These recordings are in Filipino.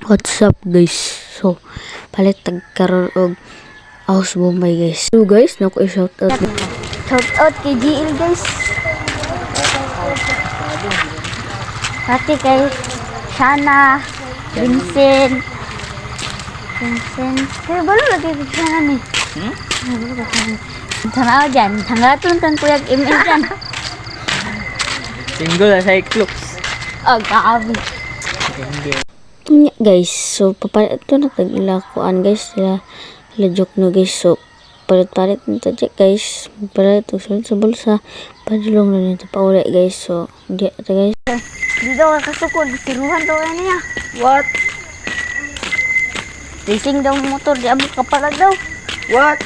What's up guys? So, palit tagkaroon og House Bombay guys. So guys, naku i-shout out. Shout out kay GL guys. Pati kay Shana, Vincent. Kaya balo lagi kay Shana ni. Tanaw dyan. Tangatun kang kuyag email dyan. Single na Cyclops. Oh, grabe. Nya guys, so papalit to na tag-ilakuan guys. Sila joke no guys. So, palit-palit nito dyan guys. Palit ito sa bulsa. Padulong na nito pa uli guys. So, di ito guys. Di daw kakasukod. Tiruhan daw yan niya. What? Racing daw ang motor. Di abot kapalag daw. What?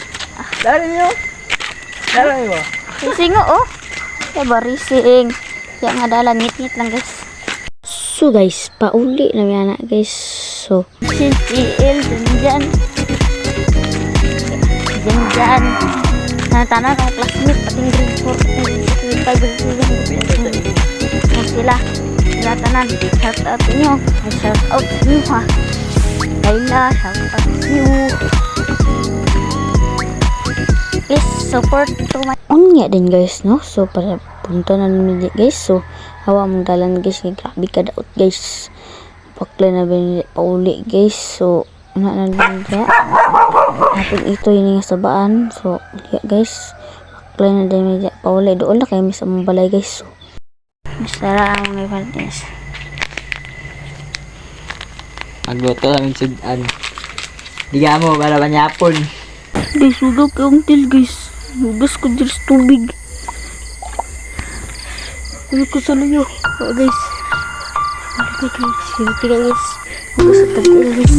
Laro nyo? Laro nyo ba? Racing oh. Diba racing. Kaya nga dala ngit-ngit lang guys. So guys, pauli na yan na guys. So, CL dyan. Dyan. Tanah ka classmate. Pating grade 4. Pating grade 5. Grade 7. Sila. Sila tanan. Shout out nyo. Shout out nyo ha. Layla. Shout out nyo. Please support to my... unya din guys, no? So, para punta na namin guys. So, hawa mong dalan guys. Grabe ka daot guys. Pakla na ba pauli guys. So, na din dyan. Ating ito yun nga sabaan. So, yeah guys. Pakla na din dyan pauli. Doon lang kayo sa mong balay guys. So, Masara ang may valdes. Magluto namin sudan. Di ka mo, para manyapon. di sudok yung til guys. Hugas ko dyan sa tubig. Hugas ko sa layo. Guys. Sige guys. Hugas sa tubig guys.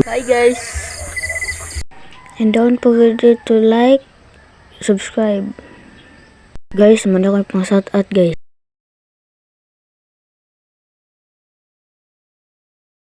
Hi guys. And don't forget to like, subscribe. Guys, manda ko yung pang shout out guys.